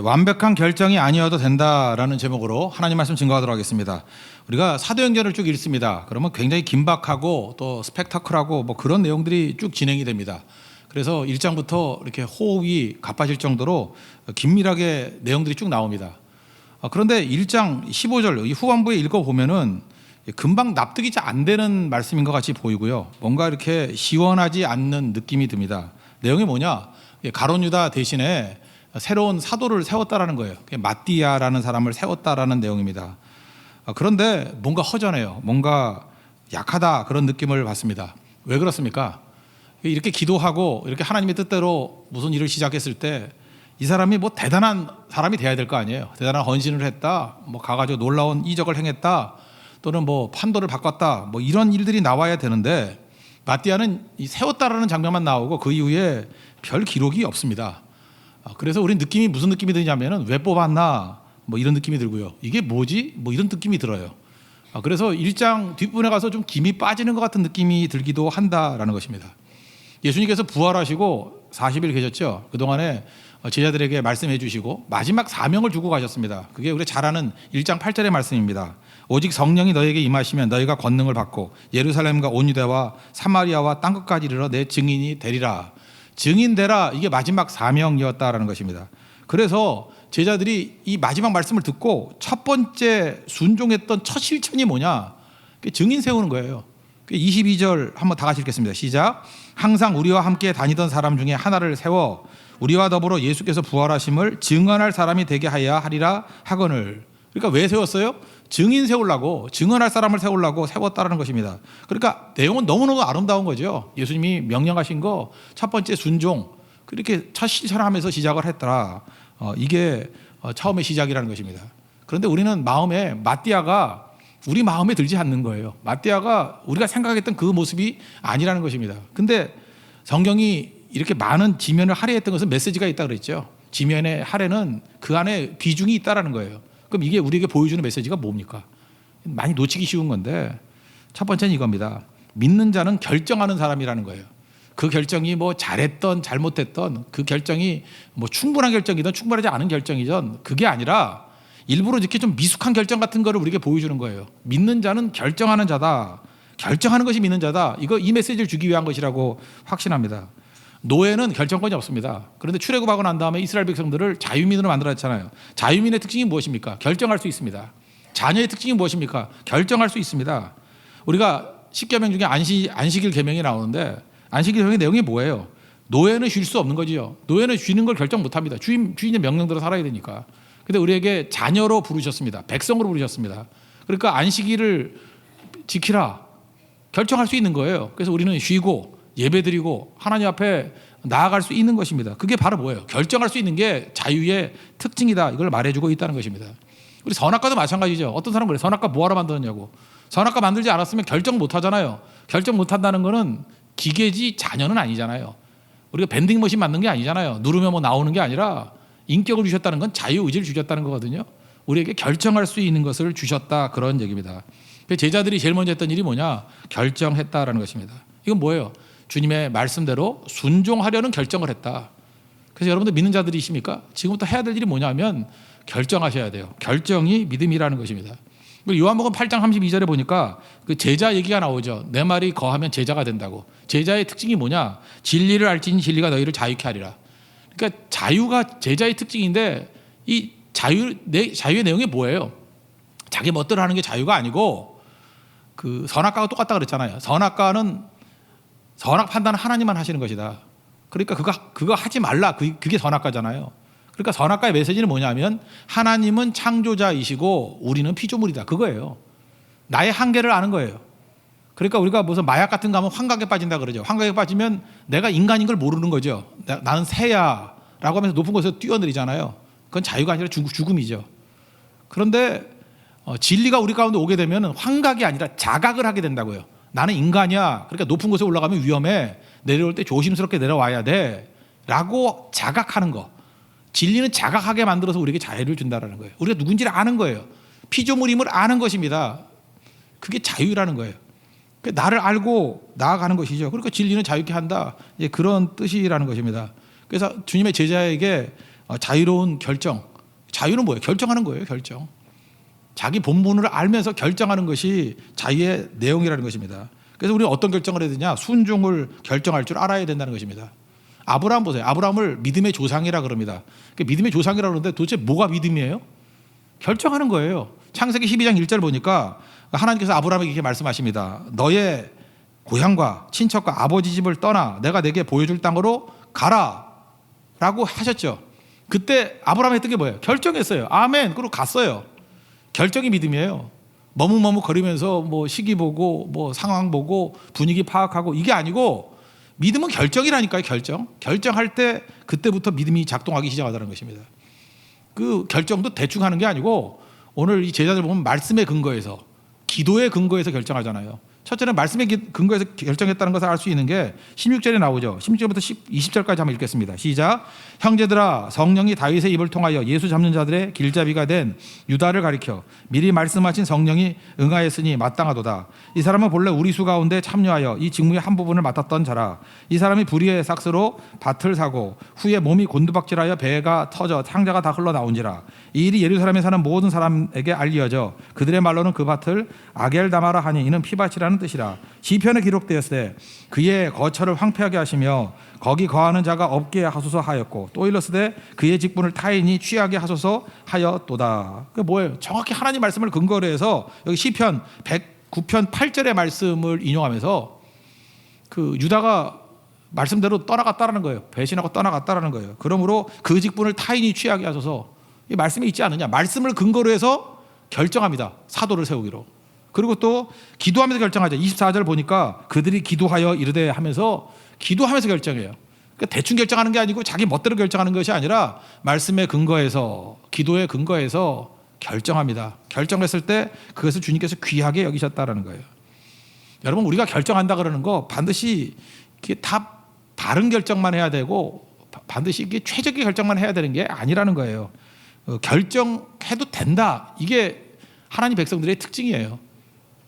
완벽한 결정이 아니어도 된다라는 제목으로 하나님 말씀 증거하도록 하겠습니다. 우리가 사도행전을 쭉 읽습니다. 그러면 굉장히 긴박하고 또 스펙타클하고 뭐 그런 내용들이 쭉 진행이 됩니다. 그래서 1장부터 이렇게 호흡이 가빠질 정도로 긴밀하게 내용들이 쭉 나옵니다. 그런데 1장 15절 이 후반부에 읽어보면은 금방 납득이 잘 안 되는 말씀인 것 같이 보이고요. 뭔가 이렇게 시원하지 않는 느낌이 듭니다. 내용이 뭐냐? 가룟 유다 대신에 새로운 사도를 세웠다라는 거예요. 마띠아라는 사람을 세웠다라는 내용입니다. 그런데 뭔가 허전해요. 뭔가 약하다 그런 느낌을 받습니다. 왜 그렇습니까? 이렇게 기도하고 이렇게 하나님의 뜻대로 무슨 일을 시작했을 때 이 사람이 뭐 대단한 사람이 돼야 될 거 아니에요. 대단한 헌신을 했다, 뭐 가가지고 놀라운 이적을 행했다, 또는 뭐 판도를 바꿨다, 뭐 이런 일들이 나와야 되는데 마띠아는 이 세웠다라는 장면만 나오고 그 이후에 별 기록이 없습니다. 그래서 우리 느낌이 무슨 느낌이 드냐면은 왜 뽑았나 뭐 이런 느낌이 들고요. 이게 뭐지? 뭐 이런 느낌이 들어요. 그래서 1장 뒷부분에 가서 좀 김이 빠지는 것 같은 느낌이 들기도 한다라는 것입니다. 예수님께서 부활하시고 40일 계셨죠. 그동안에 제자들에게 말씀해 주시고 마지막 사명을 주고 가셨습니다. 그게 우리가 잘 아는 1장 8절의 말씀입니다. 오직 성령이 너에게 임하시면 너희가 권능을 받고 예루살렘과 온 유대와 사마리아와 땅끝까지 이르러 내 증인이 되리라. 증인 되라, 이게 마지막 사명이었다라는 것입니다. 그래서 제자들이 이 마지막 말씀을 듣고 첫 번째 순종했던 첫 실천이 뭐냐? 증인 세우는 거예요. 22절 한번 다 같이 읽겠습니다. 시작. 항상 우리와 함께 다니던 사람 중에 하나를 세워 우리와 더불어 예수께서 부활하심을 증언할 사람이 되게 하여야 하리라 하거늘. 그러니까 왜 세웠어요? 증인 세우려고, 증언할 사람을 세우려고 세웠다는 것입니다. 그러니까 내용은 너무너무 아름다운 거죠. 예수님이 명령하신 거 첫 번째 순종, 그렇게 첫 실천하면서 시작을 했더라. 이게 처음의 시작이라는 것입니다. 그런데 우리는 마음에 마띠아가 우리 마음에 들지 않는 거예요. 마띠아가 우리가 생각했던 그 모습이 아니라는 것입니다. 근데 성경이 이렇게 많은 지면을 할애했던 것은 메시지가 있다 그랬죠. 지면의 할애는 그 안에 비중이 있다라는 거예요. 그럼 이게 우리에게 보여주는 메시지가 뭡니까? 많이 놓치기 쉬운 건데 첫 번째는 이겁니다. 믿는 자는 결정하는 사람이라는 거예요. 그 결정이 뭐 잘했던 잘못했던 그 결정이 뭐 충분한 결정이든 충분하지 않은 결정이든 그게 아니라 일부러 이렇게 좀 미숙한 결정 같은 거를 우리에게 보여주는 거예요. 믿는 자는 결정하는 자다. 결정하는 것이 믿는 자다. 이 메시지를 주기 위한 것이라고 확신합니다. 노예는 결정권이 없습니다. 그런데 출애굽하고 난 다음에 이스라엘 백성들을 자유민으로 만들었잖아요. 자유민의 특징이 무엇입니까? 결정할 수 있습니다. 자녀의 특징이 무엇입니까? 결정할 수 있습니다. 우리가 10계명 중에 안식일 계명이 나오는데 안식일 계명의 내용이 뭐예요? 노예는 쉴 수 없는 거지요. 노예는 쉬는 걸 결정 못합니다. 주인의 명령대로 살아야 되니까. 근데 우리에게 자녀로 부르셨습니다. 백성으로 부르셨습니다. 그러니까 안식일을 지키라. 결정할 수 있는 거예요. 그래서 우리는 쉬고 예배드리고 하나님 앞에 나아갈 수 있는 것입니다. 그게 바로 뭐예요? 결정할 수 있는 게 자유의 특징이다. 이걸 말해주고 있다는 것입니다. 우리 선악과도 마찬가지죠. 어떤 사람은 그래요. 선악과 뭐하러 만드느냐고. 선악과 만들지 않았으면 결정 못 하잖아요. 결정 못 한다는 거는 기계지 자녀는 아니잖아요. 우리가 밴딩머신 만든 게 아니잖아요. 누르면 뭐 나오는 게 아니라 인격을 주셨다는 건 자유의지를 주셨다는 거거든요. 우리에게 결정할 수 있는 것을 주셨다, 그런 얘기입니다. 제자들이 제일 먼저 했던 일이 뭐냐? 결정했다라는 것입니다. 이건 뭐예요? 주님의 말씀대로 순종하려는 결정을 했다. 그래서 여러분들 믿는 자들이십니까? 지금부터 해야 될 일이 뭐냐면 결정하셔야 돼요. 결정이 믿음이라는 것입니다. 요한복음 8장 32절에 보니까 그 제자 얘기가 나오죠. 내 말이 거하면 제자가 된다고. 제자의 특징이 뭐냐? 진리를 알지니 진리가 너희를 자유케 하리라. 그러니까 자유가 제자의 특징인데 이 자유의 내용이 뭐예요? 자기 멋대로 하는 게 자유가 아니고 그 선악과가 똑같다 그랬잖아요. 선악 판단은 하나님만 하시는 것이다. 그러니까 그거 하지 말라. 그게 선악과잖아요. 그러니까 선악과의 메시지는 뭐냐면 하나님은 창조자이시고 우리는 피조물이다. 그거예요. 나의 한계를 아는 거예요. 그러니까 우리가 무슨 마약 같은 거 하면 환각에 빠진다 그러죠. 환각에 빠지면 내가 인간인 걸 모르는 거죠. 나는 새야 라고 하면서 높은 곳에서 뛰어내리잖아요. 그건 자유가 아니라 죽음이죠. 그런데 진리가 우리 가운데 오게 되면 환각이 아니라 자각을 하게 된다고요. 나는 인간이야. 그러니까 높은 곳에 올라가면 위험해. 내려올 때 조심스럽게 내려와야 돼. 라고 자각하는 거. 진리는 자각하게 만들어서 우리에게 자유를 준다는 거예요. 우리가 누군지를 아는 거예요. 피조물임을 아는 것입니다. 그게 자유라는 거예요. 나를 알고 나아가는 것이죠. 그러니까 진리는 자유케 한다. 그런 뜻이라는 것입니다. 그래서 주님의 제자에게 자유로운 결정. 자유는 뭐예요? 결정하는 거예요. 결정. 자기 본분을 알면서 결정하는 것이 자유의 내용이라는 것입니다. 그래서 우리는 어떤 결정을 해야 되냐? 순종을 결정할 줄 알아야 된다는 것입니다. 아브라함 보세요. 아브라함을 믿음의 조상이라 그럽니다. 믿음의 조상이라 그러는데 도대체 뭐가 믿음이에요? 결정하는 거예요. 창세기 12장 1절 보니까 하나님께서 아브라함에게 이렇게 말씀하십니다. 너의 고향과 친척과 아버지 집을 떠나 내가 내게 보여줄 땅으로 가라 라고 하셨죠. 그때 아브라함이 했던 게 뭐예요? 결정했어요. 아멘. 그리고 갔어요. 결정이 믿음이에요. 머뭇머뭇거리면서 뭐 시기 보고 뭐 상황 보고 분위기 파악하고 이게 아니고 믿음은 결정이라니까요. 결정할 때 그때부터 믿음이 작동하기 시작하다는 것입니다. 그 결정도 대충 하는 게 아니고 오늘 이 제자들 보면 말씀의 근거에서 기도의 근거에서 결정하잖아요. 첫째는 말씀의 근거에서 결정했다는 것을 알 수 있는 게 16절에 나오죠. 16절부터 20절까지 한번 읽겠습니다. 시작. 형제들아, 성령이 다윗의 입을 통하여 예수 잡는 자들의 길잡이가 된 유다를 가리켜 미리 말씀하신 성령이 응하였으니 마땅하도다. 이 사람은 본래 우리 수 가운데 참여하여 이 직무의 한 부분을 맡았던 자라. 이 사람이 불의의 삭스로 밭을 사고 후에 몸이 곤두박질하여 배가 터져 상자가 다 흘러나온지라. 이 일이 예루살렘에 사는 모든 사람에게 알려져 그들의 말로는 그 밭을 아겔다마라 하니 이는 피밭이라는 뜻이라. 시편에 기록되었을 때 그의 거처를 황폐하게 하시며 거기 거하는 자가 없게 하소서 하였고 또 일렀으되 그의 직분을 타인이 취하게 하소서 하였도다. 그 뭐예요? 정확히 하나님 말씀을 근거로 해서 여기 시편 109편 8절의 말씀을 인용하면서 그 유다가 말씀대로 떠나갔다라는 거예요. 배신하고 떠나갔다라는 거예요. 그러므로 그 직분을 타인이 취하게 하소서. 이 말씀에 있지 않느냐? 말씀을 근거로 해서 결정합니다. 사도를 세우기로. 그리고 또 기도하면서 결정하죠. 24절 보니까 그들이 기도하여 이르되 하면서 기도하면서 결정해요. 그러니까 대충 결정하는 게 아니고 자기 멋대로 결정하는 것이 아니라 말씀의 근거에서 기도의 근거에서 결정합니다. 결정했을 때 그것을 주님께서 귀하게 여기셨다라는 거예요. 여러분 우리가 결정한다 그러는 거 반드시 이게 다 바른 결정만 해야 되고 반드시 이게 최적의 결정만 해야 되는 게 아니라는 거예요. 결정해도 된다. 이게 하나님 백성들의 특징이에요.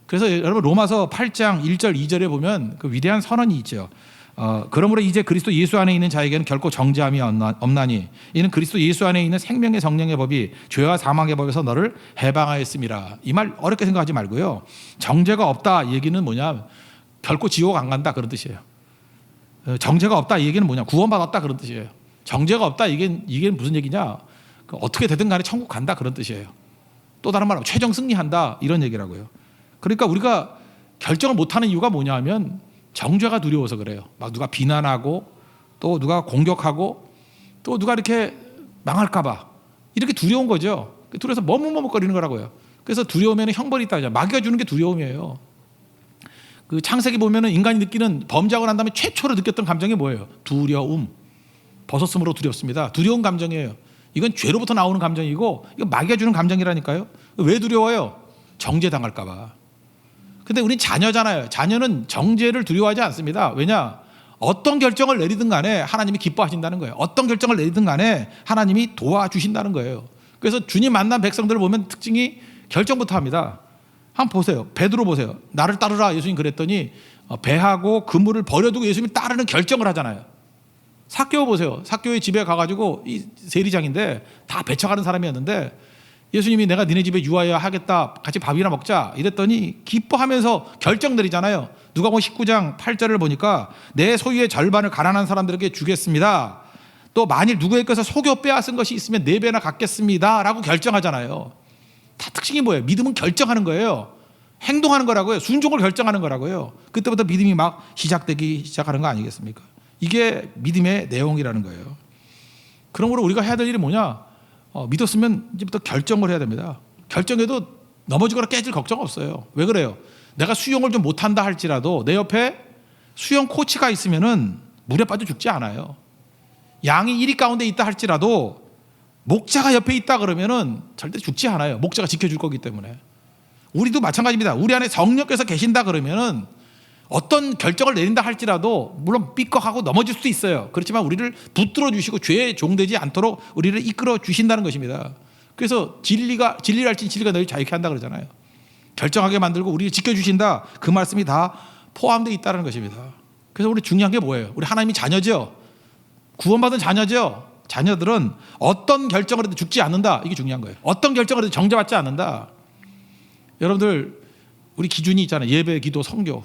그래서 여러분 로마서 8장 1절 2절에 보면 그 위대한 선언이 있죠. 그러므로 이제 그리스도 예수 안에 있는 자에게는 결코 정죄함이 없나니 이는 그리스도 예수 안에 있는 생명의 성령의 법이 죄와 사망의 법에서 너를 해방하였음이라. 이 말 어렵게 생각하지 말고요. 정죄가 없다 얘기는 뭐냐? 결코 지옥 안 간다 그런 뜻이에요. 정죄가 없다 이 얘기는 뭐냐? 구원받았다 그런 뜻이에요. 정죄가 없다 이게 무슨 얘기냐? 어떻게 되든 간에 천국 간다 그런 뜻이에요. 또 다른 말로 최종 승리한다 이런 얘기라고요. 그러니까 우리가 결정을 못하는 이유가 뭐냐 하면 정죄가 두려워서 그래요. 막 누가 비난하고 또 누가 공격하고 또 누가 이렇게 망할까 봐 이렇게 두려운 거죠. 두려워서 머뭇머뭇거리는 거라고요. 그래서 두려우면 형벌이 있다. 마귀가 주는 게 두려움이에요. 그 창세기 보면은 인간이 느끼는 범죄하고 난 다음에 최초로 느꼈던 감정이 뭐예요? 두려움. 벗었으므로 두렵습니다. 두려운 감정이에요. 이건 죄로부터 나오는 감정이고 이거 마귀가 주는 감정이라니까요. 왜 두려워요? 정죄당할까 봐. 근데 우린 자녀잖아요. 자녀는 정죄를 두려워하지 않습니다. 왜냐? 어떤 결정을 내리든 간에 하나님이 기뻐하신다는 거예요. 어떤 결정을 내리든 간에 하나님이 도와주신다는 거예요. 그래서 주님 만난 백성들을 보면 특징이 결정부터 합니다. 한번 보세요. 베드로 보세요. 나를 따르라 예수님 그랬더니 배하고 그물을 버려두고 예수님 따르는 결정을 하잖아요. 삭개오 보세요. 삭개오의 집에 가가지고 이 세리장인데 다 배척하는 사람이었는데 예수님이 내가 니네 집에 유하여 하겠다. 같이 밥이나 먹자. 이랬더니 기뻐하면서 결정 내리잖아요. 누가복음 19장 8절을 보니까 내 소유의 절반을 가난한 사람들에게 주겠습니다. 또 만일 누구에게서 속여 빼앗은 것이 있으면 4배나 갚겠습니다. 라고 결정하잖아요. 다 특징이 뭐예요? 믿음은 결정하는 거예요. 행동하는 거라고요. 순종을 결정하는 거라고요. 그때부터 믿음이 막 시작되기 시작하는 거 아니겠습니까? 이게 믿음의 내용이라는 거예요. 그러므로 우리가 해야 될 일이 뭐냐? 믿었으면 이제부터 결정을 해야 됩니다. 결정해도 넘어지거나 깨질 걱정 없어요. 왜 그래요? 내가 수영을 좀 못한다 할지라도 내 옆에 수영 코치가 있으면은 물에 빠져 죽지 않아요. 양이 1위 가운데 있다 할지라도 목자가 옆에 있다 그러면은 절대 죽지 않아요. 목자가 지켜줄 거기 때문에. 우리도 마찬가지입니다. 우리 안에 성령께서 계신다 그러면은 어떤 결정을 내린다 할지라도 물론 삐걱하고 넘어질 수도 있어요. 그렇지만 우리를 붙들어 주시고 죄에 종되지 않도록 우리를 이끌어 주신다는 것입니다. 그래서 진리를 알지 진리가 너희 자유케 한다 그러잖아요. 결정하게 만들고 우리를 지켜주신다. 그 말씀이 다 포함되어 있다는 것입니다. 그래서 우리 중요한 게 뭐예요? 우리 하나님이 자녀죠. 구원받은 자녀죠. 자녀들은 어떤 결정을 해도 죽지 않는다. 이게 중요한 거예요. 어떤 결정을 해도 정죄받지 않는다. 여러분들 우리 기준이 있잖아요. 예배, 기도, 선교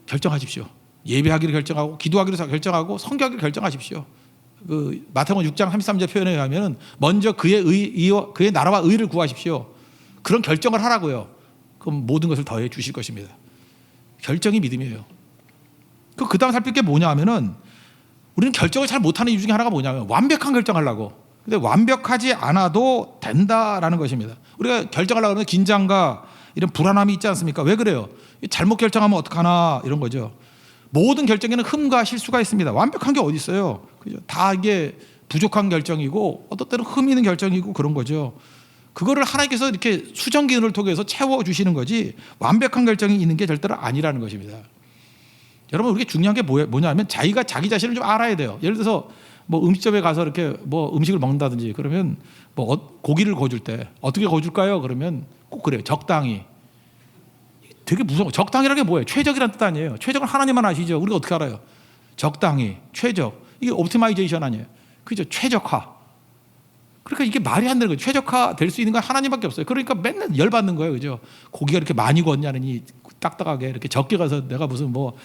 결정하십시오. 예배하기를 결정하고 기도하기를 결정하고 선교하기를 결정하십시오. 그 마태복음 6장 33절 표현에 의하면 먼저 그의 나라와 의를 구하십시오. 그런 결정을 하라고요. 그럼 모든 것을 더해 주실 것입니다. 결정이 믿음이에요. 그 다음 살필 게 뭐냐 하면은 우리는 결정을 잘 못하는 이유 중에 하나가 뭐냐면 완벽한 결정하려고. 근데 완벽하지 않아도 된다라는 것입니다. 우리가 결정하려고 하면 긴장과 이런 불안함이 있지 않습니까? 왜 그래요? 잘못 결정하면 어떡하나 이런 거죠. 모든 결정에는 흠과 실수가 있습니다. 완벽한 게 어디 있어요? 그죠? 다 이게 부족한 결정이고 어떤 때는 흠 있는 결정이고 그런 거죠. 그거를 하나님께서 이렇게 수정기운을 통해서 채워주시는 거지 완벽한 결정이 있는 게 절대로 아니라는 것입니다. 여러분 우리가 중요한 게 뭐냐면 자기가 자기 자신을 좀 알아야 돼요. 예를 들어서 뭐 음식점에 가서 이렇게 뭐 음식을 먹는다든지 그러면 뭐 고기를 구워줄 때 어떻게 구워줄까요? 그러면 꼭 그래요. 적당히. 되게 무서워. 적당이라는 게 뭐예요? 최적이라는 뜻 아니에요. 최적은 하나님만 아시죠. 우리가 어떻게 알아요? 적당히, 최적. 이게 옵티마이제이션 아니에요. 그죠? 최적화. 그러니까 이게 말이 안 되는 거예요. 최적화 될 수 있는 건 하나님밖에 없어요. 그러니까 맨날 열받는 거예요. 그죠? 고기가 이렇게 많이 구웠냐느니 딱딱하게 이렇게 적게 가서 내가 무슨 뭐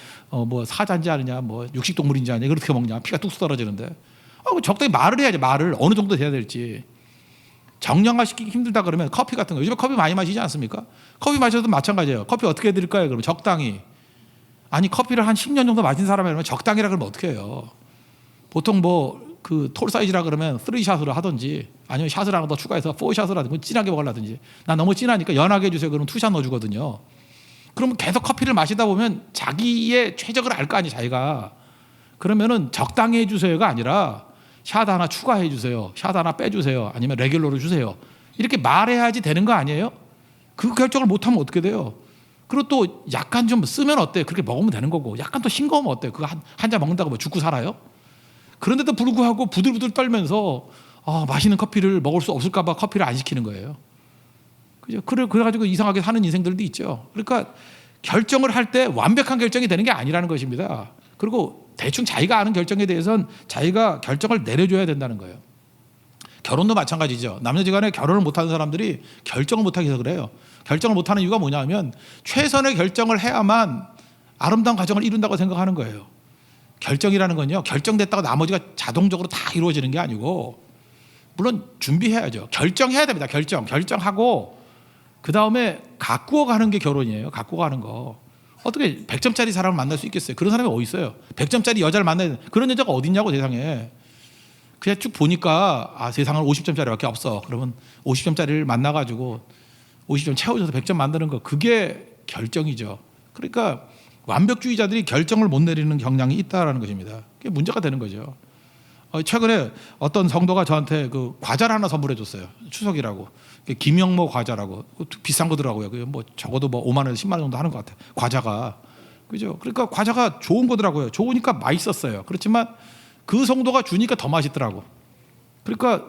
사자인지 아느냐 뭐 육식동물인지 아느냐 그렇게 먹냐 피가 뚝뚝 떨어지는데 적당히 말을 해야지. 말을 어느 정도 돼야 될지. 정량화시키기 힘들다 그러면 커피 같은 거 요즘에 커피 많이 마시지 않습니까? 커피 마셔도 마찬가지예요. 커피 어떻게 해드릴까요? 그러면 적당히. 아니 커피를 한 10년 정도 마신 사람이라면 적당히라 그러면 어떻게 해요? 보통 뭐 그 톨 사이즈라 그러면 3샷으로 하든지 아니면 샷을 하나 더 추가해서 4샷을 하든지 진하게 먹으라든지 난 너무 진하니까 연하게 해주세요. 그러면 2샷 넣어주거든요. 그러면 계속 커피를 마시다 보면 자기의 최적을 알 거 아니에요. 자기가. 그러면은 적당히 해주세요가 아니라 샷 하나 추가해 주세요. 샷 하나 빼주세요. 아니면 레귤러로 주세요. 이렇게 말해야지 되는 거 아니에요? 그 결정을 못하면 어떻게 돼요? 그리고 또 약간 좀 쓰면 어때요? 그렇게 먹으면 되는 거고 약간 또 싱거우면 어때요? 그거 한 잔 먹는다고 뭐 죽고 살아요? 그런데도 불구하고 부들부들 떨면서 맛있는 커피를 먹을 수 없을까 봐 커피를 안 시키는 거예요. 그죠? 그래가지고 이상하게 사는 인생들도 있죠. 그러니까 결정을 할 때 완벽한 결정이 되는 게 아니라는 것입니다. 그리고 대충 자기가 아는 결정에 대해서는 자기가 결정을 내려줘야 된다는 거예요. 결혼도 마찬가지죠. 남녀지간에 결혼을 못하는 사람들이 결정을 못하게 해서 그래요. 결정을 못하는 이유가 뭐냐면 최선의 결정을 해야만 아름다운 가정을 이룬다고 생각하는 거예요. 결정이라는 건요. 결정됐다고 나머지가 자동적으로 다 이루어지는 게 아니고 물론 준비해야죠. 결정해야 됩니다. 결정하고 그 다음에 가꾸어 가는 게 결혼이에요. 가꾸어 가는 거. 어떻게 100점짜리 사람을 만날 수 있겠어요? 그런 사람이 어디 있어요? 100점짜리 여자를 만나야 그런 여자가 어디 있냐고 세상에. 그냥 쭉 보니까 세상은 50점짜리밖에 없어. 그러면 50점짜리를 만나가지고 50점 채워줘서 100점 만드는 거 그게 결정이죠. 그러니까 완벽주의자들이 결정을 못 내리는 경향이 있다라는 것입니다. 그게 문제가 되는 거죠. 최근에 어떤 성도가 저한테 그 과자를 하나 선물해 줬어요. 추석이라고. 김영모 과자라고. 비싼 거더라고요. 뭐 적어도 뭐 5만 원에서 10만 원 정도 하는 것 같아요. 과자가. 그죠? 그러니까 과자가 좋은 거더라고요. 좋으니까 맛있었어요. 그렇지만 그 성도가 주니까 더 맛있더라고. 그러니까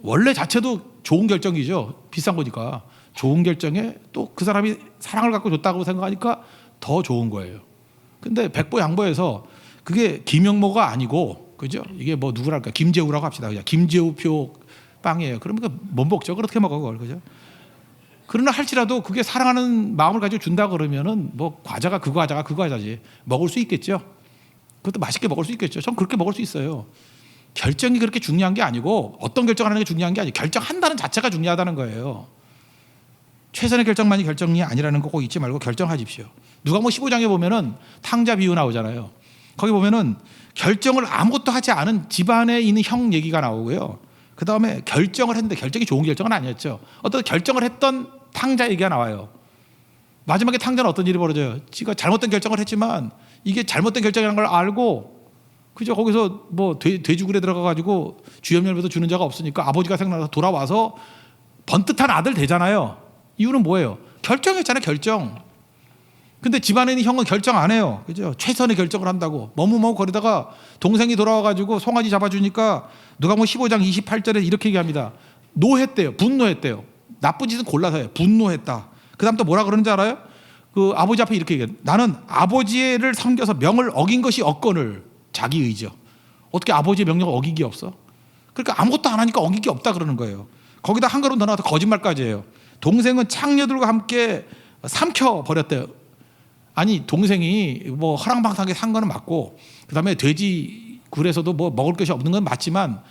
원래 자체도 좋은 결정이죠. 비싼 거니까. 좋은 결정에 또 그 사람이 사랑을 갖고 줬다고 생각하니까 더 좋은 거예요. 근데 백보양보해서 그게 김영모가 아니고 그죠? 이게 뭐 누구랄까 김재우라고 합시다. 그냥 김재우표 빵이에요. 그러면 못 먹죠. 그렇게 먹어 그걸 그죠? 그러나 할지라도 그게 사랑하는 마음을 가지고 준다 그러면은 뭐 과자가 그 과자지 먹을 수 있겠죠. 그것도 맛있게 먹을 수 있겠죠. 전 그렇게 먹을 수 있어요. 결정이 그렇게 중요한 게 아니고 어떤 결정을 하는 게 중요한 게 아니고 결정한다는 자체가 중요하다는 거예요. 최선의 결정만이 결정이 아니라는 거 꼭 잊지 말고 결정하십시오. 누가복음 15장에 보면은 탕자 비유 나오잖아요. 거기 보면은 결정을 아무것도 하지 않은 집안에 있는 형 얘기가 나오고요. 그 다음에 결정을 했는데 결정이 좋은 결정은 아니었죠. 어떤 결정을 했던 탕자 얘기가 나와요. 마지막에 탕자는 어떤 일이 벌어져요? 지가 잘못된 결정을 했지만 이게 잘못된 결정이라는 걸 알고 그죠? 거기서 뭐 돼지굴에 들어가가지고 주염열매도 주는 자가 없으니까 아버지가 생각나서 돌아와서 번듯한 아들 되잖아요. 이유는 뭐예요? 결정했잖아요. 결정. 근데 집안에 있는 형은 결정 안 해요. 그죠? 최선의 결정을 한다고 머뭇머뭇 거리다가 동생이 돌아와가지고 송아지 잡아주니까 누가복음 15장 28절에 이렇게 얘기합니다. 노했대요. 분노했대요. 나쁜 짓은 골라서 해요. 분노했다. 그 다음 또 뭐라 그러는지 알아요? 그 아버지 앞에 이렇게 얘기해요. 나는 아버지를 섬겨서 명을 어긴 것이 없거늘. 자기 의지요. 어떻게 아버지의 명령을 어긴 게 없어? 그러니까 아무것도 안 하니까 어길 게 없다 그러는 거예요. 거기다 한 걸음 더 나가서 거짓말까지 해요. 동생은 창녀들과 함께 삼켜 버렸대요. 아니 동생이 뭐 허랑방탕하게 산 거는 맞고 그다음에 돼지 굴에서도 뭐 먹을 것이 없는 건 맞지만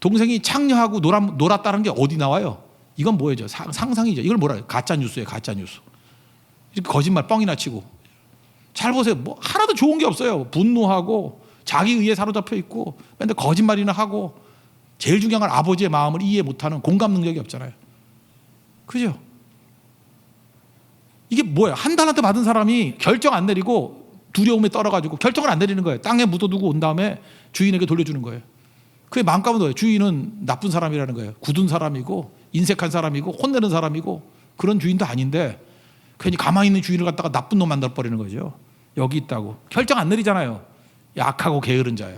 동생이 창녀하고 놀았다는 게 어디 나와요? 이건 뭐예요? 상상이죠. 이걸 뭐라 해요? 가짜 뉴스예요. 가짜 뉴스. 이렇게 거짓말 뻥이나 치고. 잘 보세요. 뭐 하나도 좋은 게 없어요. 분노하고 자기 의에 사로잡혀 있고 맨날 거짓말이나 하고 제일 중요한 건 아버지의 마음을 이해 못하는 공감 능력이 없잖아요. 그죠? 이게 뭐예요? 한 달한테 받은 사람이 결정 안 내리고 두려움에 떨어가지고 결정을 안 내리는 거예요. 땅에 묻어두고 온 다음에 주인에게 돌려주는 거예요. 그게 마음가면 뭐예요? 주인은 나쁜 사람이라는 거예요. 굳은 사람이고 인색한 사람이고 혼내는 사람이고 그런 주인도 아닌데 괜히 가만히 있는 주인을 갖다가 나쁜 놈 만들어버리는 거죠. 여기 있다고. 결정 안 내리잖아요. 약하고 게으른 자야.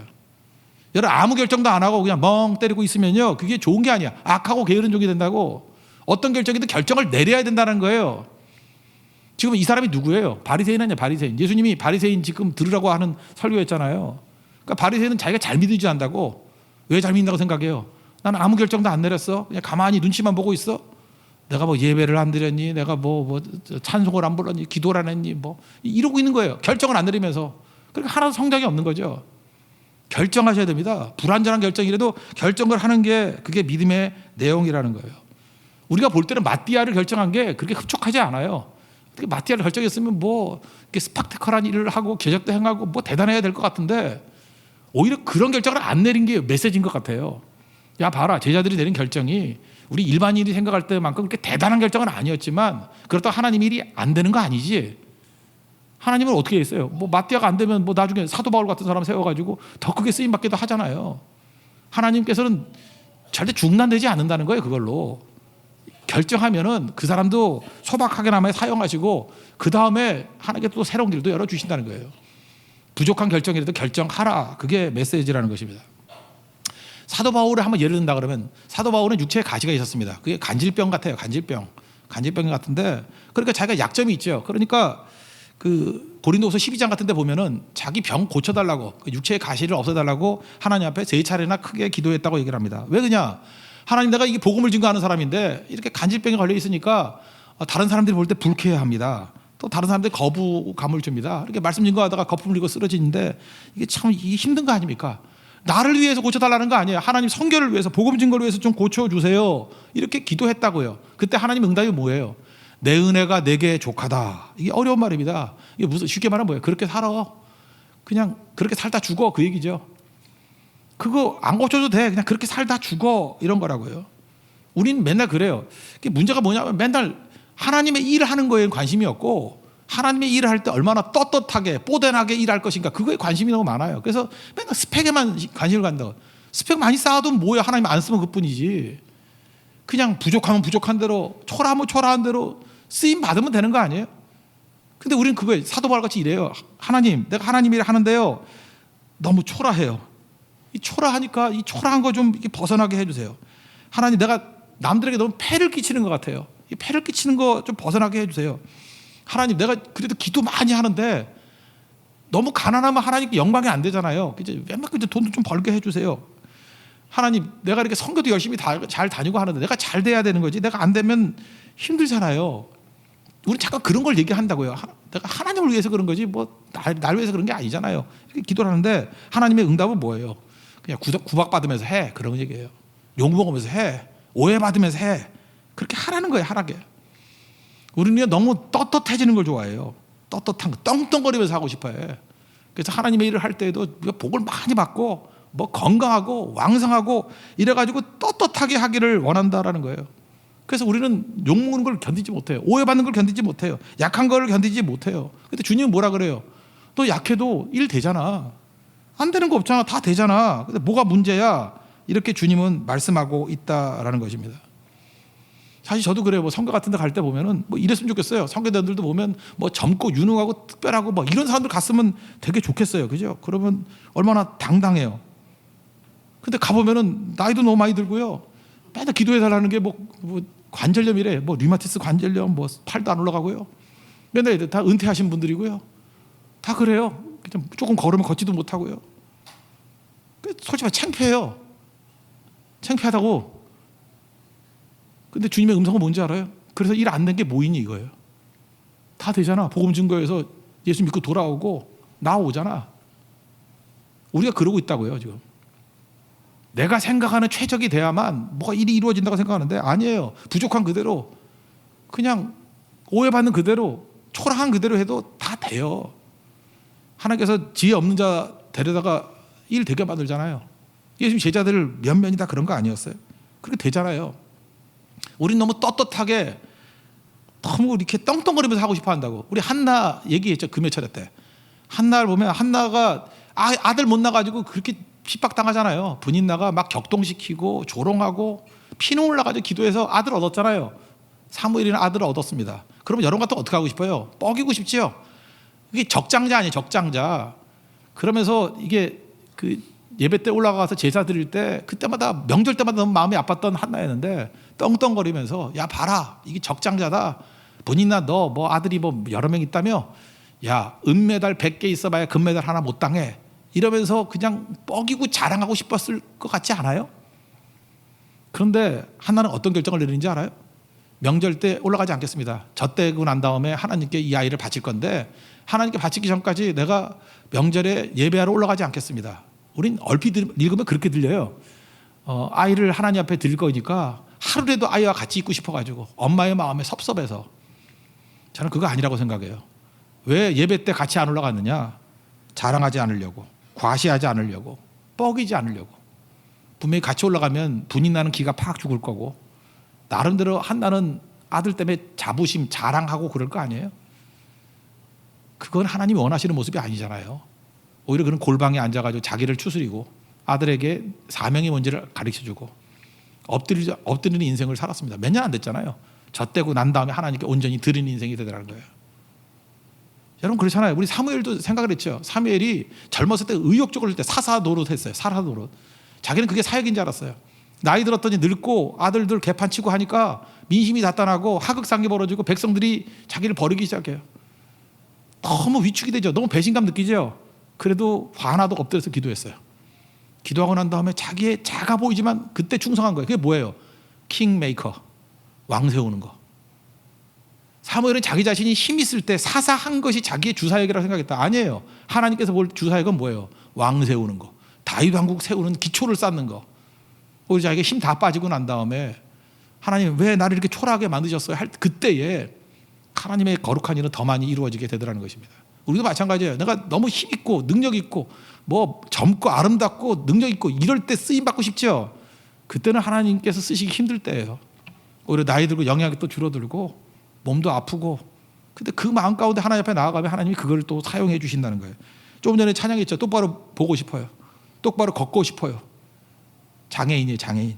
여러분 아무 결정도 안 하고 그냥 멍 때리고 있으면요. 그게 좋은 게 아니야. 악하고 게으른 종이 된다고. 어떤 결정이든 결정을 내려야 된다는 거예요. 지금 이 사람이 누구예요? 바리새인 아니야, 바리새인. 예수님이 바리새인 지금 들으라고 하는 설교였잖아요. 그러니까 바리새인은 자기가 잘 믿지 않는다고. 왜 잘 믿는다고 생각해요? 나는 아무 결정도 안 내렸어. 그냥 가만히 눈치만 보고 있어. 내가 뭐 예배를 안 드렸니? 내가 뭐 찬송을 안 불렀니? 기도를 안 했니? 뭐 이러고 있는 거예요. 결정을 안 내리면서. 그러니까 하나도 성장이 없는 거죠. 결정하셔야 됩니다. 불완전한 결정이라도 결정을 하는 게 그게 믿음의 내용이라는 거예요. 우리가 볼 때는 마띠아를 결정한 게 그렇게 흡족하지 않아요. 마띠아를 결정했으면 뭐 스팍테컬한 일을 하고 궤적도 행하고 뭐 대단해야 될 것 같은데 오히려 그런 결정을 안 내린 게 메시지인 것 같아요. 야 봐라, 제자들이 내린 결정이 우리 일반인이 생각할 때만큼 그렇게 대단한 결정은 아니었지만 그렇다고 하나님 일이 안 되는 거 아니지. 하나님은 어떻게 했어요? 뭐 마띠아가 안 되면 뭐 나중에 사도 바울 같은 사람 세워가지고 더 크게 쓰임 받기도 하잖아요. 하나님께서는 절대 중단되지 않는다는 거예요. 그걸로 결정하면은 그 사람도 소박하게나마 사용하시고 그 다음에 하나님께 또 새로운 길도 열어주신다는 거예요. 부족한 결정이라도 결정하라. 그게 메시지라는 것입니다. 사도 바울을 한번 예를 든다 그러면 사도 바울은 육체에 가시가 있었습니다. 그게 간질병 같아요. 간질병 같은데 그러니까 자기가 약점이 있죠. 그러니까 그 고린도후서 12장 같은 데 보면은 자기 병 고쳐달라고 그 육체의 가시를 없애달라고 하나님 앞에 3차례나 크게 기도했다고 얘기를 합니다. 왜 그러냐? 하나님, 내가 이게 복음을 증거하는 사람인데 이렇게 간질병에 걸려 있으니까 다른 사람들이 볼 때 불쾌해합니다. 또 다른 사람들이 거부감을 줍니다. 이렇게 말씀 증거하다가 거품 흘리고 쓰러지는데 이게 참 힘든 거 아닙니까? 나를 위해서 고쳐달라는 거 아니에요. 하나님 성결을 위해서, 복음 증거를 위해서 좀 고쳐주세요. 이렇게 기도했다고요. 그때 하나님 응답이 뭐예요? 내 은혜가 내게 족하다. 이게 어려운 말입니다. 이게 무슨 쉽게 말하면 뭐예요? 그렇게 살아. 그냥 그렇게 살다 죽어. 그 얘기죠. 그거 안 고쳐도 돼. 그냥 그렇게 살다 죽어. 이런 거라고요. 우리는 맨날 그래요. 문제가 뭐냐면 맨날 하나님의 일을 하는 거에 관심이 없고 하나님의 일을 할 때 얼마나 떳떳하게 뽀대나게 일할 것인가 그거에 관심이 너무 많아요. 그래서 맨날 스펙에만 관심을 간다고. 스펙 많이 쌓아도 뭐야. 하나님 안 쓰면 그뿐이지. 그냥 부족하면 부족한 대로 초라하면 초라한 대로 쓰임 받으면 되는 거 아니에요? 근데 우리는 그거에 사도 바울 같이 이래요. 하나님, 내가 하나님 일을 하는데요 너무 초라해요. 이 초라하니까 이 초라한 거 좀 벗어나게 해주세요. 하나님, 내가 남들에게 너무 폐를 끼치는 것 같아요. 이 폐를 끼치는 거 좀 벗어나게 해주세요. 하나님, 내가 그래도 기도 많이 하는데 너무 가난하면 하나님께 영광이 안 되잖아요. 이제 웬만큼 돈도 좀 벌게 해주세요. 하나님, 내가 이렇게 선교도 열심히 잘 다니고 하는데 내가 잘 돼야 되는 거지. 내가 안 되면 힘들잖아요. 우리 잠깐 그런 걸 얘기한다고요. 내가 하나님을 위해서 그런 거지 뭐 날 위해서 그런 게 아니잖아요. 이렇게 기도를 하는데 하나님의 응답은 뭐예요? 그냥 구박받으면서 해. 그런 얘기예요. 욕먹으면서 해. 오해받으면서 해. 그렇게 하라는 거예요. 하라게. 우리는 너무 떳떳해지는 걸 좋아해요. 떳떳한 거 떵떵거리면서 하고 싶어요. 그래서 하나님의 일을 할 때에도 우리가 복을 많이 받고 뭐 건강하고 왕성하고 이래가지고 떳떳하게 하기를 원한다라는 거예요. 그래서 우리는 욕먹는 걸 견디지 못해요. 오해받는 걸 견디지 못해요. 약한 걸 견디지 못해요. 근데 주님은 뭐라 그래요? 너 약해도 일 되잖아. 안 되는 거 없잖아. 다 되잖아. 근데 뭐가 문제야? 이렇게 주님은 말씀하고 있다라는 것입니다. 사실 저도 그래요. 뭐 선교 같은 데 갈 때 보면은 뭐 이랬으면 좋겠어요. 선교대들도 보면 뭐 젊고 유능하고 특별하고 뭐 이런 사람들 갔으면 되게 좋겠어요. 그죠? 그러면 얼마나 당당해요. 근데 가보면은 나이도 너무 많이 들고요. 맨날 기도해달라는 게 뭐 관절염이래. 뭐 류마티스 관절염, 뭐 팔도 안 올라가고요. 맨날 다 은퇴하신 분들이고요. 다 그래요. 조금 걸으면 걷지도 못하고요. 솔직히 창피해요. 창피하다고. 근데 주님의 음성은 뭔지 알아요? 그래서 일 안 된 게 뭐 있니 이거예요. 다 되잖아. 복음 증거해서 예수 믿고 돌아오고 나오잖아. 우리가 그러고 있다고요 지금. 내가 생각하는 최적이 돼야만 뭐가 일이 이루어진다고 생각하는데 아니에요. 부족한 그대로 그냥 오해받는 그대로 초라한 그대로 해도 다 돼요. 하나님께서 지혜 없는 자 데려다가 일 되게 만들잖아요. 예수님 제자들 몇몇이 다 그런 거 아니었어요? 그렇게 되잖아요. 우린 너무 떳떳하게 너무 이렇게 떵떵거리면서 하고 싶어 한다고. 우리 한나 얘기했죠. 금요철에 때. 한나를 보면 한나가 아들 못 낳아가지고 그렇게 핍박당하잖아요. 분인나가 막 격동시키고 조롱하고 피눈물 나가지고 기도해서 아들 얻었잖아요. 사무엘이는 아들을 얻었습니다. 그러면 여러분 같으면 어떻게 하고 싶어요? 뻐기고 싶지요. 이게 적장자 아니에요. 적장자. 그러면서 이게 그 예배 때 올라가서 제사 드릴 때 그때마다 명절 때마다 너무 마음이 아팠던 한나였는데 떵떵거리면서 야 봐라 이게 적장자다. 분인나 너 뭐 아들이 뭐 여러 명 있다며 야 은메달 100개 있어봐야 금메달 하나 못 당해. 이러면서 그냥 뻐기고 자랑하고 싶었을 것 같지 않아요? 그런데 한나는 어떤 결정을 내리는지 알아요? 명절 때 올라가지 않겠습니다. 젖대고 난 다음에 하나님께 이 아이를 바칠 건데 하나님께 바치기 전까지 내가 명절에 예배하러 올라가지 않겠습니다. 우린 얼핏 읽으면 그렇게 들려요. 아이를 하나님 앞에 드릴 거니까 하루라도 아이와 같이 있고 싶어가지고 엄마의 마음에 섭섭해서. 저는 그거 아니라고 생각해요. 왜 예배 때 같이 안 올라갔느냐? 자랑하지 않으려고, 과시하지 않으려고, 뻐기지 않으려고. 분명히 같이 올라가면 분이 나는 기가 팍 죽을 거고 나름대로 한나는 아들 때문에 자부심, 자랑하고 그럴 거 아니에요? 그건 하나님이 원하시는 모습이 아니잖아요. 오히려 그런 골방에 앉아가지고 자기를 추스리고 아들에게 사명이 뭔지를 가르쳐주고 엎드리는 인생을 살았습니다. 몇 년 안 됐잖아요. 젖대고 난 다음에 하나님께 온전히 드리는 인생이 되더라는 거예요. 여러분 그렇잖아요. 우리 사무엘도 생각을 했죠. 사무엘이 젊었을 때 의욕적으로 할 때 사사 노릇했어요. 사사 노릇. 자기는 그게 사역인 줄 알았어요. 나이 들었더니 늙고 아들들 개판치고 하니까 민심이 다단하고 하극상이 벌어지고 백성들이 자기를 버리기 시작해요. 너무 위축이 되죠. 너무 배신감 느끼죠. 그래도 화나도 엎드려서 기도했어요. 기도하고 난 다음에 자기의 작아 보이지만 그때 충성한 거예요. 그게 뭐예요? 킹메이커, 왕 세우는 거. 사무엘은 자기 자신이 힘 있을 때 사사한 것이 자기의 주사역이라고 생각했다. 아니에요. 하나님께서 볼 주사역은 뭐예요? 왕 세우는 거. 다윗 왕국 세우는 기초를 쌓는 거. 오히려 자기가 힘 다 빠지고 난 다음에 하나님 왜 나를 이렇게 초라하게 만드셨어요? 할 그때에 하나님의 거룩한 일은 더 많이 이루어지게 되더라는 것입니다. 우리도 마찬가지예요. 내가 너무 힘 있고 능력 있고 뭐 젊고 아름답고 능력 있고 이럴 때 쓰임 받고 싶죠. 그때는 하나님께서 쓰시기 힘들 때예요. 오히려 나이 들고 영향이 또 줄어들고 몸도 아프고. 근데 그 마음 가운데 하나님 앞에 나아가면 하나님이 그걸 또 사용해 주신다는 거예요. 조금 전에 찬양했죠. 똑바로 보고 싶어요. 똑바로 걷고 싶어요. 장애인이에요. 장애인.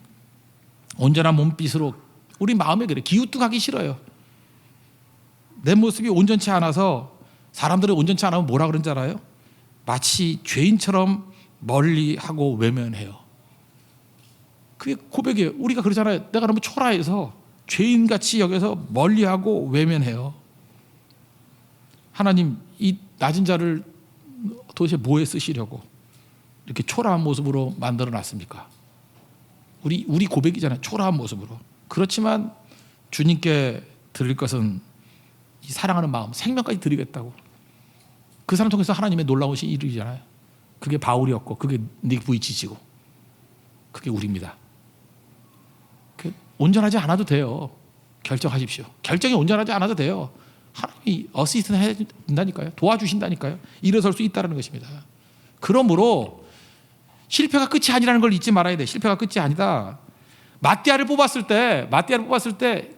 온전한 몸빛으로. 우리 마음에 그래. 기우뚱하기 싫어요. 내 모습이 온전치 않아서 사람들이 온전치 않으면 뭐라 그런지 알아요? 마치 죄인처럼 멀리하고 외면해요. 그게 고백이에요. 우리가 그러잖아요. 내가 너무 초라해서 죄인같이 여겨서 멀리하고 외면해요. 하나님 이 낮은 자를 도대체 뭐에 쓰시려고 이렇게 초라한 모습으로 만들어놨습니까? 우리 고백이잖아요. 초라한 모습으로. 그렇지만 주님께 드릴 것은 이 사랑하는 마음, 생명까지 드리겠다고. 그 사람 통해서 하나님의 놀라우신 일이잖아요. 그게 바울이었고 그게 니부이치시고 그게 우리입니다. 온전하지 않아도 돼요. 결정하십시오. 결정이 온전하지 않아도 돼요. 하나님이 어시스트 해준다니까요. 도와주신다니까요. 일어설 수 있다는 것입니다. 그러므로 실패가 끝이 아니라는 걸 잊지 말아야 돼. 실패가 끝이 아니다. 마띠아를 뽑았을 때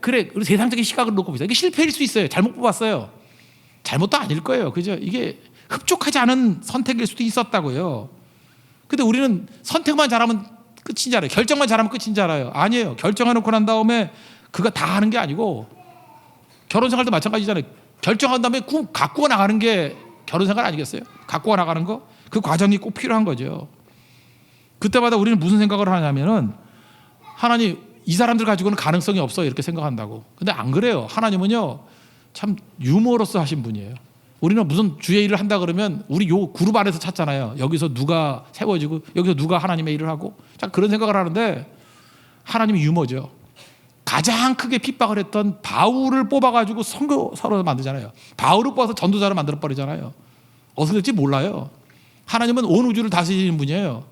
그래 세상적인 시각을 놓고 보자. 이게 실패일 수 있어요. 잘못 뽑았어요. 잘못도 아닐 거예요. 그죠? 이게 흡족하지 않은 선택일 수도 있었다고요. 근데 우리는 선택만 잘하면 끝인 줄 알아요. 결정만 잘하면 끝인 줄 알아요. 아니에요. 결정해놓고 난 다음에 그거 다 하는 게 아니고 결혼생활도 마찬가지잖아요. 결정한 다음에 갖고 나가는 게 결혼생활 아니겠어요? 갖고 나가는 거? 그 과정이 꼭 필요한 거죠. 그때마다 우리는 무슨 생각을 하냐면은 하나님 이 사람들 가지고는 가능성이 없어요 이렇게 생각한다고. 근데 안 그래요. 하나님은요 참 유머러스 하신 분이에요. 우리는 무슨 주의 일을 한다 그러면 우리 요 그룹 안에서 찾잖아요. 여기서 누가 세워지고 여기서 누가 하나님의 일을 하고 자 그런 생각을 하는데 하나님의 유머죠. 가장 크게 핍박을 했던 바울을 뽑아가지고 선교사로 만들잖아요. 바울을 뽑아서 전도자로 만들어버리잖아요. 어떻게 될지 몰라요. 하나님은 온 우주를 다스리는 분이에요.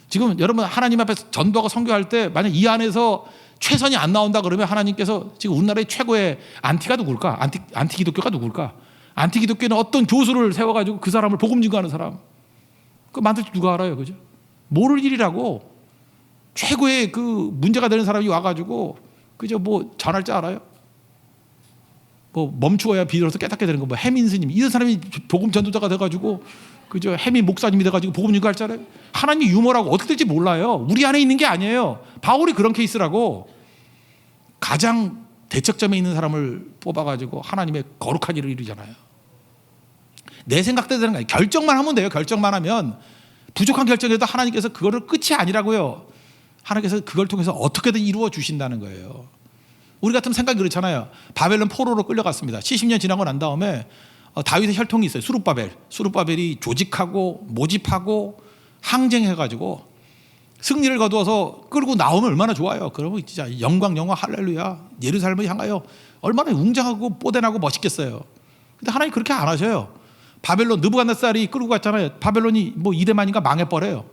지금 여러분 하나님 앞에서 전도하고 선교할 때 만약 이 안에서 최선이 안 나온다 그러면 하나님께서 지금 우리나라의 최고의 안티가 누굴까? 안티 기독교가 누굴까? 안티 기독교는 어떤 교수를 세워가지고 그 사람을 복음 증거하는 사람. 그 만들지 누가 알아요, 그죠? 모를 일이라고. 최고의 그 문제가 되는 사람이 와가지고 그저 뭐 전할 줄 알아요? 뭐 멈추어야 비로소 깨닫게 되는 거. 뭐 해민 스님 이런 사람이 복음 전도자가 돼가지고 그저 해민 목사님이 돼가지고 복음 증거할 줄 알아요? 하나님이 유머라고 어떻게 될지 몰라요. 우리 안에 있는 게 아니에요. 바울이 그런 케이스라고. 가장 대척점에 있는 사람을 뽑아가지고 하나님의 거룩한 일을 이루잖아요. 내 생각대로 되는 거예요. 결정만 하면 돼요. 결정만 하면 부족한 결정에도 하나님께서 그거를 끝이 아니라고요. 하나님께서 그걸 통해서 어떻게든 이루어 주신다는 거예요. 우리 같으면 생각이 그렇잖아요. 바벨론 포로로 끌려갔습니다. 70년 지나고 난 다음에 다윗의 혈통이 있어요. 수룹바벨이 조직하고 모집하고 항쟁해가지고 승리를 거두어서 끌고 나오면 얼마나 좋아요. 그러면 진짜 영광 할렐루야 예루살렘을 향하여 얼마나 웅장하고 뽀대나고 멋있겠어요. 근데 하나님 그렇게 안 하셔요. 바벨론 느부갓네살이 끌고 갔잖아요. 바벨론이 뭐 이대만인가 망해버려요.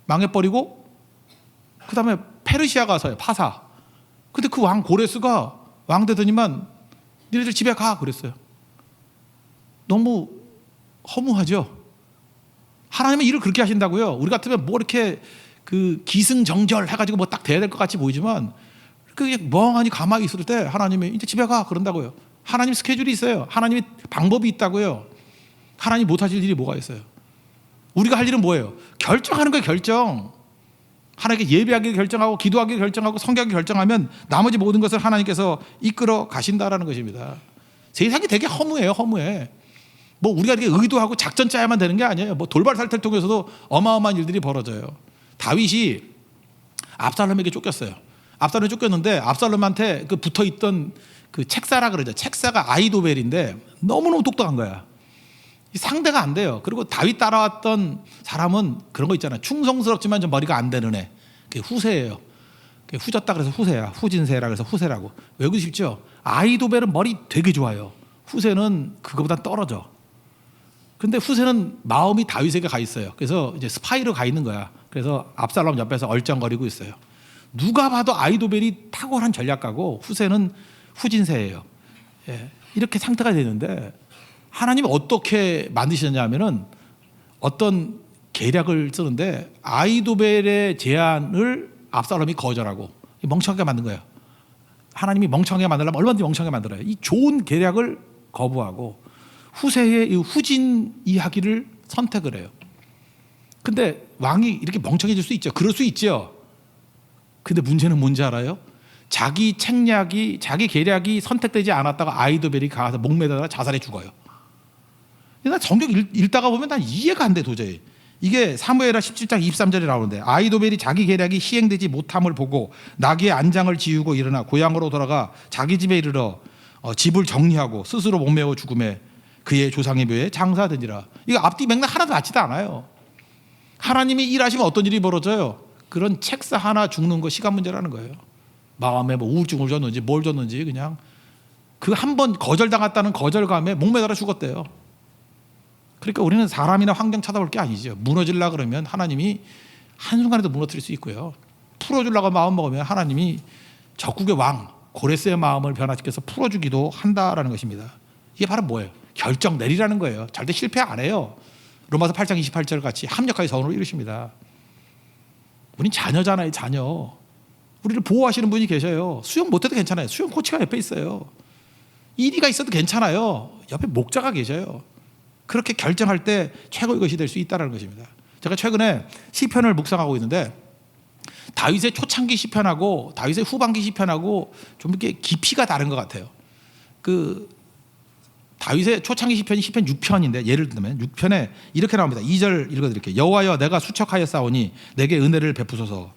망해버리고 그 다음에 페르시아 가서요. 파사. 근데 그 왕 고레스가 왕 되더니만 니네들 집에 가 그랬어요. 너무 허무하죠. 하나님은 일을 그렇게 하신다고요. 우리 같으면 뭐 이렇게 그 기승정절 해가지고 뭐 딱 돼야 될 것 같이 보이지만 그냥 멍하니 가만히 있을 때 하나님이 이제 집에 가 그런다고요. 하나님 스케줄이 있어요. 하나님이 방법이 있다고요. 하나님 못하실 일이 뭐가 있어요. 우리가 할 일은 뭐예요? 결정하는 거예요. 결정. 하나님께 예배하기를 결정하고 기도하기를 결정하고 성경하기를 결정하면 나머지 모든 것을 하나님께서 이끌어 가신다라는 것입니다. 세상이 되게 허무해요. 허무해. 뭐 우리가 이렇게 의도하고 작전 짜야만 되는 게 아니에요. 뭐 돌발 살태를 통해서도 어마어마한 일들이 벌어져요. 다윗이 압살롬에게 쫓겼어요. 압살롬이 쫓겼는데 압살롬한테 그 붙어있던 그 책사라 그러죠. 책사가 아이도벨인데 너무너무 똑똑한 거야. 상대가 안 돼요. 그리고 다윗 따라왔던 사람은 그런 거 있잖아요. 충성스럽지만 좀 머리가 안 되는 애. 그게 후세예요. 그게 후졌다 그래서 후세야. 후진세라 그래서 후세라고. 외우기 쉽죠. 아이도벨은 머리 되게 좋아요. 후세는 그거보다 떨어져. 근데 후세는 마음이 다윗에게 가 있어요. 그래서 이제 스파이로 가 있는 거야. 그래서 압살롬 옆에서 얼쩡거리고 있어요. 누가 봐도 아이도벨이 탁월한 전략가고 후세는 후진세예요. 예, 이렇게 상태가 되는데 하나님이 어떻게 만드셨냐 하면은 어떤 계략을 쓰는데 아이도벨의 제안을 압살롬이 거절하고 멍청하게 만든 거예요. 하나님이 멍청하게 만들려면 얼마든지 멍청하게 만들어요. 이 좋은 계략을 거부하고 후세의 이 후진 이야기를 선택을 해요. 근데 왕이 이렇게 멍청해질 수 있죠. 그럴 수 있죠. 근데 문제는 뭔지 알아요? 자기 책략이 자기 계략이 선택되지 않았다가 아이도벨이 가서 목매다가 자살해 죽어요. 나 성경 읽다가 보면 난 이해가 안 돼 도저히. 이게 사무엘하 17장 23절에 나오는데 아이도벨이 자기 계략이 시행되지 못함을 보고 나귀의 안장을 지우고 일어나 고향으로 돌아가 자기 집에 이르러 집을 정리하고 스스로 목매어 죽음에 그의 조상의 묘에 장사되니라. 이거 앞뒤 맥락 하나도 맞지도 않아요. 하나님이 일하시면 어떤 일이 벌어져요? 그런 책사 하나 죽는 거 시간 문제라는 거예요. 마음에 뭐 우울증을 줬는지 뭘 줬는지 그냥 그 한 번 거절당했다는 거절감에 목매달아 죽었대요. 그러니까 우리는 사람이나 환경 찾아볼 게 아니죠. 무너지려고 그러면 하나님이 한순간에도 무너뜨릴 수 있고요. 풀어주려고 마음 먹으면 하나님이 적국의 왕 고레스의 마음을 변화시켜서 풀어주기도 한다라는 것입니다. 이게 바로 뭐예요? 결정 내리라는 거예요. 절대 실패 안 해요. 로마서 8장 28절 같이 합력하여 선으로 이루십니다. 우린 자녀잖아요. 자녀. 우리를 보호하시는 분이 계셔요. 수영 못해도 괜찮아요. 수영 코치가 옆에 있어요. 일이가 있어도 괜찮아요. 옆에 목자가 계셔요. 그렇게 결정할 때 최고의 것이 될 수 있다는 것입니다. 제가 최근에 시편을 묵상하고 있는데 다윗의 초창기 시편하고 다윗의 후반기 시편하고 좀 이렇게 깊이가 다른 것 같아요. 그 다윗의 초창기 시편이 시편 6편인데 예를 들면 6편에 이렇게 나옵니다. 2절 읽어드릴게요. 여호와여 내가 수척하였사오니 내게 은혜를 베푸소서.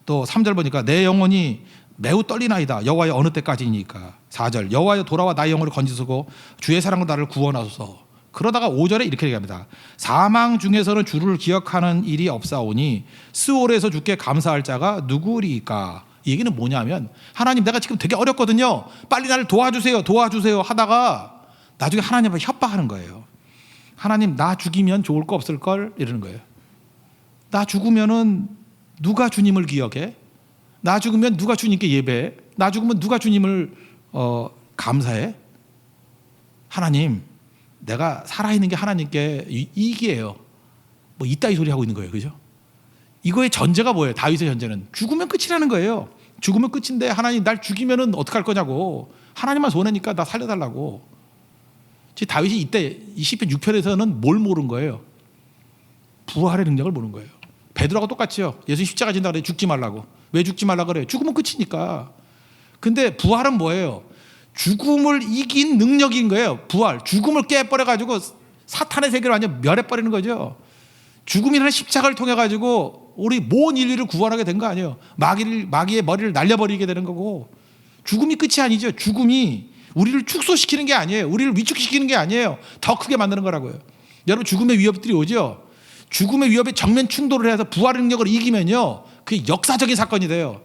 또 3절 보니까 내 영혼이 매우 떨리나이다. 여호와여 어느 때까지니까. 4절 여호와여 돌아와 나의 영혼을 건지시고 주의 사랑으로 나를 구원하소서. 그러다가 5절에 이렇게 얘기합니다. 사망 중에서는 주를 기억하는 일이 없사오니 스올에서 주께 감사할 자가 누구리까. 이 얘기는 뭐냐면 하나님 내가 지금 되게 어렵거든요. 빨리 나를 도와주세요. 도와주세요 하다가 나중에 하나님 앞에 협박하는 거예요. 하나님 나 죽이면 좋을 거 없을 걸 이러는 거예요. 나 죽으면은 누가 주님을 기억해? 나 죽으면 누가 주님께 예배해? 나 죽으면 누가 주님을 감사해? 하나님 내가 살아있는 게 하나님께 이익이에요. 뭐 이따위 소리 하고 있는 거예요. 그죠? 이거의 전제가 뭐예요? 다윗의 전제는 죽으면 끝이라는 거예요. 죽으면 끝인데 하나님 날 죽이면은 어떡할 거냐고. 하나님만 손해니까 나 살려달라고. 다윗이 이때 이 시편 6편에서는 뭘 모른 거예요? 부활의 능력을 모르는 거예요. 베드로하고 똑같이요. 예수 십자가 진다 그래 죽지 말라고. 왜 죽지 말라고 그래? 죽으면 끝이니까. 근데 부활은 뭐예요? 죽음을 이긴 능력인 거예요. 부활. 죽음을 깨버려가지고 사탄의 세계를 완전 멸해버리는 거죠. 죽음이라는 십자가를 통해 가지고 우리 모든 인류를 구원하게 된 거 아니에요. 마귀의 머리를 날려버리게 되는 거고. 죽음이 끝이 아니죠. 죽음이 우리를 축소시키는 게 아니에요. 우리를 위축시키는 게 아니에요. 더 크게 만드는 거라고요. 여러분 죽음의 위협들이 오죠. 죽음의 위협에 정면 충돌을 해서 부활의 능력을 이기면요, 그게 역사적인 사건이 돼요.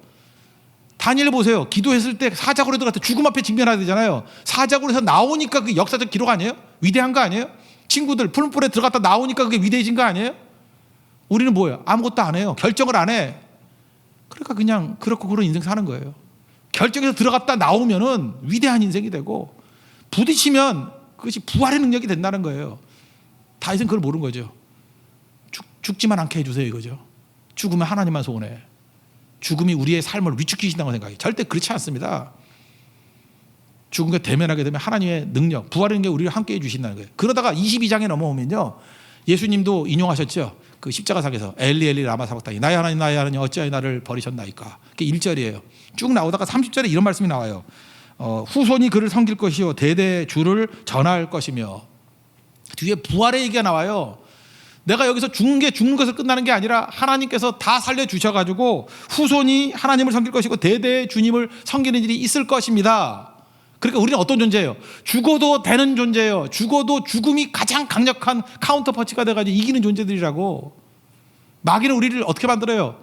다니엘 보세요. 기도했을 때 사자굴에 들어갈 때 죽음 앞에 직면해야 되잖아요. 사자굴에서 나오니까 그게 역사적 기록 아니에요? 위대한 거 아니에요? 친구들 푸른불에 들어갔다 나오니까 그게 위대해진 거 아니에요? 우리는 뭐예요? 아무것도 안 해요. 결정을 안 해. 그러니까 그냥 그렇고 그런 인생 사는 거예요. 결정해서 들어갔다 나오면은 위대한 인생이 되고, 부딪히면 그것이 부활의 능력이 된다는 거예요. 다윗은 그걸 모르는 거죠. 죽지만 않게 해주세요 이거죠. 죽으면 하나님만 소원해. 죽음이 우리의 삶을 위축시킨다고 생각해요. 절대 그렇지 않습니다. 죽음과 대면하게 되면 하나님의 능력, 부활의 능력이 우리를 함께 해주신다는 거예요. 그러다가 22장에 넘어오면요, 예수님도 인용하셨죠. 그 십자가상에서 엘리 엘리 라마 사박다니 나의 하나님 어찌하여 나를 버리셨나이까. 그게 1절이에요. 쭉 나오다가 30절에 이런 말씀이 나와요. 후손이 그를 섬길 것이요 대대 주를 전할 것이며. 뒤에 부활의 얘기가 나와요. 내가 여기서 죽는 것을 끝나는 게 아니라 하나님께서 다 살려주셔가지고 후손이 하나님을 섬길 것이고 대대 주님을 섬기는 일이 있을 것입니다. 그러니까 우리는 어떤 존재예요? 죽어도 되는 존재예요. 죽어도 죽음이 가장 강력한 카운터펀치가 돼가지고 이기는 존재들이라고. 마귀는 우리를 어떻게 만들어요?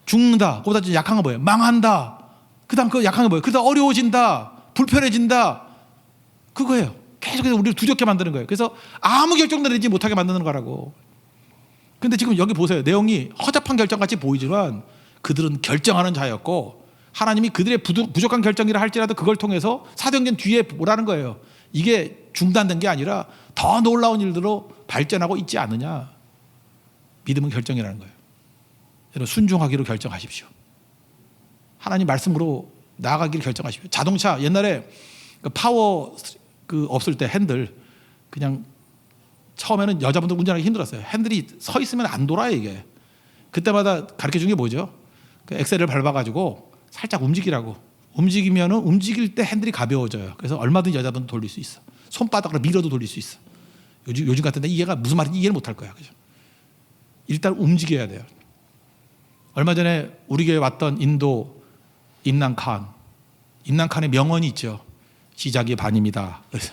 죽는다. 그보다 좀 약한 거 뭐예요? 망한다. 그 다음 그 약한 거 뭐예요? 그러다 어려워진다. 불편해진다. 그거예요. 계속해서 우리를 두렵게 만드는 거예요. 그래서 아무 결정도 내지 못하게 만드는 거라고. 근데 지금 여기 보세요. 내용이 허접한 결정같이 보이지만 그들은 결정하는 자였고, 하나님이 그들의 부족한 결정이라 할지라도 그걸 통해서 사도행전 뒤에 보라는 거예요. 이게 중단된 게 아니라 더 놀라운 일들로 발전하고 있지 않느냐. 믿음은 결정이라는 거예요. 여러분 순종하기로 결정하십시오. 하나님 말씀으로 나아가기를 결정하십시오. 자동차 옛날에 그 파워 없을 때 핸들, 그냥 처음에는 여자분들 운전하기 힘들었어요. 핸들이 서 있으면 안 돌아요 이게. 그때마다 가르쳐 준 게 뭐죠? 그 엑셀을 밟아가지고 살짝 움직이라고. 움직이면 움직일 때 핸들이 가벼워져요. 그래서 얼마든지 여자분도 돌릴 수 있어. 손바닥으로 밀어도 돌릴 수 있어. 요즘 같은 데 이해가 무슨 말인지 이해를 못할 거야. 그죠? 일단 움직여야 돼요. 얼마 전에 우리 교회 왔던 인도 임난칸의 명언이 있죠. 시작이 반입니다. 그래서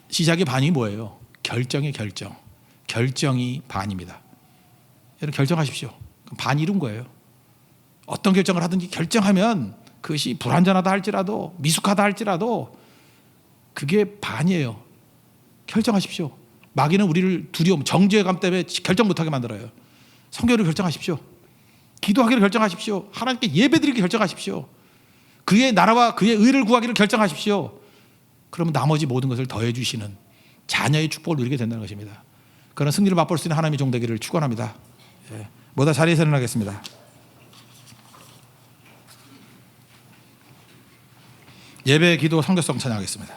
시작의 반이 뭐예요? 결정의 결정. 결정이 반입니다. 여러분 결정하십시오. 그럼 반 이룬 거예요. 어떤 결정을 하든지 결정하면 그것이 불완전하다 할지라도 미숙하다 할지라도 그게 반이에요. 결정하십시오. 마귀는 우리를 두려움, 정죄감 때문에 결정 못하게 만들어요. 성결을 결정하십시오. 기도하기를 결정하십시오. 하나님께 예배드리기를 결정하십시오. 그의 나라와 그의 의를 구하기를 결정하십시오. 그러면 나머지 모든 것을 더해 주시는 자녀의 축복을 누리게 된다는 것입니다. 그런 승리를 맛볼 수 있는 하나님의 종 되기를 축원합니다. 모두 자리에서 일어나겠습니다. 예배, 기도, 선교성 찬양하겠습니다.